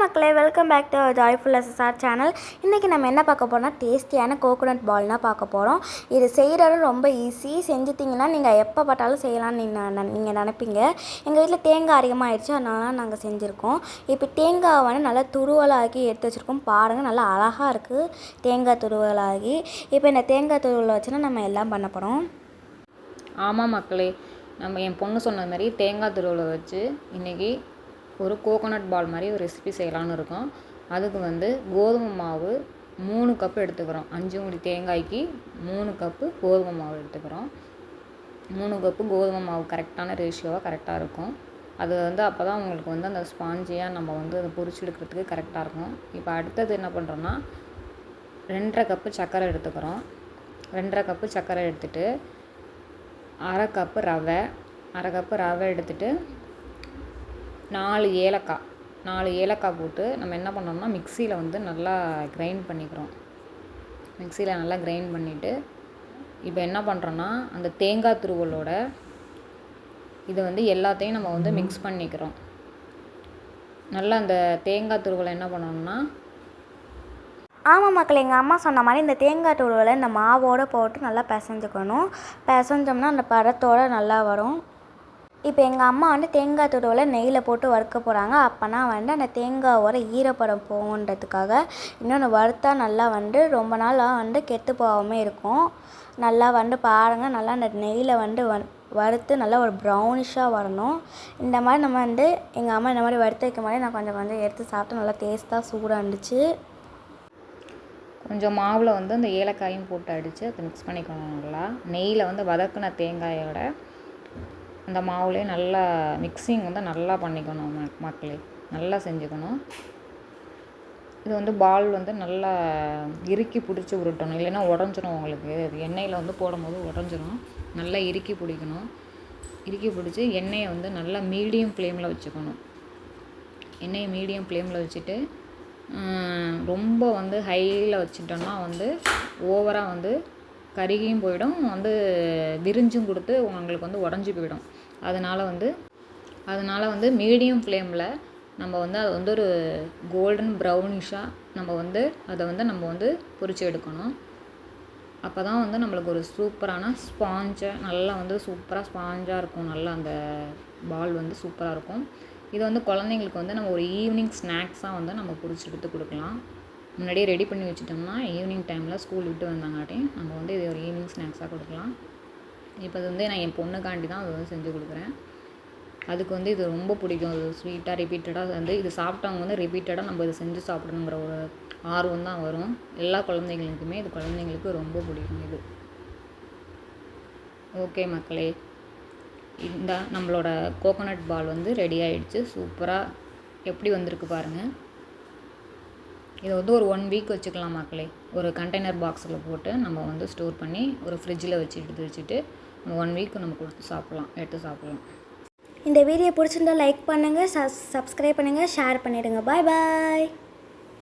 மக்களே, welcome back to joyful SSR channel. இன்றைக்கி நம்ம என்ன பார்க்க போகிறோம்னா டேஸ்டியான கோகோனட் பால்னால் பார்க்க போகிறோம். இது செய்கிறது ரொம்ப ஈஸி. செஞ்சுட்டிங்கன்னா நீங்கள் எப்போ பார்த்தாலும் செய்யலாம்னு நீங்கள் நினைப்பீங்க. எங்கள் வீட்டில் தேங்காய் அதிகமாக ஆயிடுச்சு, அதனால நாங்கள் செஞ்சுருக்கோம். இப்போ தேங்காய் வந்து நல்லா துருவலாகி எடுத்து வச்சுருக்கோம். பாருங்கள், நல்லா அழகாக இருக்குது தேங்காய் துருவலாகி. இப்போ இந்த தேங்காய் துருவலை வச்சுன்னா நம்ம எல்லாம் பண்ண போகிறோம். ஆமாம் மக்களே, நம்ம என் பொண்ணு சொன்ன மாதிரி தேங்காய் துருவலை வச்சு இன்றைக்கி ஒரு கோகோனட் பால் மாதிரி ஒரு ரெசிபி செய்யலான்னு இருக்கோம். அதுக்கு வந்து கோதுமை மாவு 3 கப்பு எடுத்துக்கிறோம். 5 முடி தேங்காய்க்கு 3 கப்பு கோதுமை மாவு எடுத்துக்கிறோம். 3 கப்பு கோதுமை மாவு கரெக்டான ரேஷியோவாக கரெக்டாக இருக்கும். அது வந்து அப்போ தான் உங்களுக்கு வந்து அந்த ஸ்பாஞ்சியாக நம்ம வந்து அதை பொரிச்சு எடுக்கிறதுக்கு கரெக்டாக இருக்கும். இப்போ அடுத்தது என்ன பண்ணுறோன்னா 2.5 கப்பு சர்க்கரை எடுத்துக்கிறோம். 2.5 கப்பு சர்க்கரை எடுத்துகிட்டு 1/2 கப்பு ரவை எடுத்துகிட்டு 4 ஏலக்காய் போட்டு நம்ம என்ன பண்ணோம்னா மிக்சியில் வந்து நல்லா கிரைண்ட் பண்ணிக்கிறோம். மிக்சியில் நல்லா கிரைண்ட் பண்ணிவிட்டு இப்போ என்ன பண்ணுறோன்னா அந்த தேங்காய் துருவலோட இதை வந்து எல்லாத்தையும் நம்ம வந்து மிக்ஸ் பண்ணிக்கிறோம். நல்லா அந்த தேங்காய் துருவலை என்ன பண்ணோம்னா ஆமாம் மக்கள், எங்கள் அம்மா சொன்ன மாதிரி இந்த தேங்காய் துருவலை இந்த மாவோடு போட்டு நல்லா பிசைஞ்சுக்கணும். பிசைஞ்சோம்னா அந்த பதத்தோடு நல்லா வரும். இப்போ எங்கள் அம்மா வந்து தேங்காய் துருவலை நெய்யில் போட்டு வறுக்க போகிறாங்க. அப்போனா வந்து அந்த தேங்காயோட ஈரப்பதம் போகுன்றதுக்காக இன்னொன்று வறுத்தா நல்லா வந்து ரொம்ப நாளாக வந்து கெட்டு போகாமல் இருக்கும். நல்லா வந்து பாருங்கள், நல்லா அந்த நெய்யில் வந்து வறுத்து நல்லா ஒரு ப்ரௌனிஷாக வரணும். இந்த மாதிரி நம்ம வந்து எங்கள் அம்மா இந்த மாதிரி வறுத்து வைக்கும் போதே நான் கொஞ்சம் எடுத்து சாப்பிட்டு நல்லா டேஸ்ட்டாக சூடாக இருந்துச்சு. கொஞ்சம் மாவில் வந்து அந்த ஏலக்காயும் போட்டு அடித்து அதை மிக்ஸ் பண்ணிக்கணும். நல்லா நெய்யில் வந்து வதக்குன தேங்காயோட அந்த மாவுலேயே நல்லா மிக்சிங் வந்து நல்லா பண்ணிக்கணும் மக்களே, நல்லா செஞ்சுக்கணும். இது வந்து பால் வந்து நல்லா இறுக்கி பிடிச்சி உருட்டணும், இல்லைன்னா உடஞ்சிரும் உங்களுக்கு. அது எண்ணெயில் வந்து போடும்போது உடஞ்சிரும். நல்லா இறுக்கி பிடிக்கணும். இறுக்கி பிடிச்சி எண்ணெயை வந்து நல்லா மீடியம் ஃப்ளேமில் வச்சுக்கணும். எண்ணெயை மீடியம் ஃப்ளேமில் வச்சுட்டு ரொம்ப வந்து ஹையில் வச்சுட்டோம்னா வந்து ஓவராக வந்து கருகியும் போயிடும், வந்து விரிஞ்சும் கொடுத்து உங்களுக்கு வந்து உடஞ்சி போயிடும். அதனால் வந்து மீடியம் ஃப்ளேமில் நம்ம வந்து அதை வந்து ஒரு கோல்டன் ப்ரௌனிஷாக நம்ம வந்து பொரிச்சு எடுக்கணும். அப்போ தான் வந்து நம்மளுக்கு ஒரு சூப்பரான ஸ்பாஞ்சாக நல்லா வந்து சூப்பராக ஸ்பாஞ்சாக இருக்கும். நல்லா அந்த பால் வந்து சூப்பராக இருக்கும். இது வந்து குழந்தைங்களுக்கு வந்து நம்ம ஒரு ஈவினிங் ஸ்நாக்ஸாக வந்து நம்ம பொரிச்சு எடுத்து கொடுக்கலாம். முன்னாடியே ரெடி பண்ணி வச்சுட்டோம்னா ஈவினிங் டைமில் ஸ்கூல் விட்டு வந்தாங்காட்டியும் நம்ம வந்து இது ஒரு ஈவினிங் ஸ்நாக்ஸாக கொடுக்கலாம். இப்போ அது வந்து நான் என் பொண்ணுக்காண்டி தான் அது வந்து செஞ்சு கொடுக்குறேன். அதுக்கு வந்து இது ரொம்ப பிடிக்கும். அது ஸ்வீட்டாக ரிப்பீட்டடாக வந்து இது சாப்பிட்டவங்க வந்து ரிப்பீட்டடாக நம்ம இதை செஞ்சு சாப்பிடணுங்கிற ஒரு ஆர்வம் தான் வரும். எல்லா குழந்தைங்களுக்குமே இது குழந்தைங்களுக்கு ரொம்ப பிடிக்கும் இது. ஓகே மக்களே, இந்த நம்மளோட கோகோனட் பால் வந்து ரெடி ஆகிடுச்சு. சூப்பராக எப்படி வந்திருக்கு பாருங்கள். இதை வந்து ஒரு 1 வீக் வச்சுக்கலாம் மக்களே. ஒரு கண்டெய்னர் பாக்ஸில் போட்டு நம்ம வந்து ஸ்டோர் பண்ணி ஒரு ஃப்ரிட்ஜில் வச்சுட்டு 1 வீக் நம்ம எடுத்து சாப்பிட்லாம். இந்த வீடியோ பிடிச்சிருந்தா லைக் பண்ணுங்கள், சப்ஸ்கிரைப் பண்ணுங்கள், ஷேர் பண்ணிவிடுங்க. பாய் பாய்.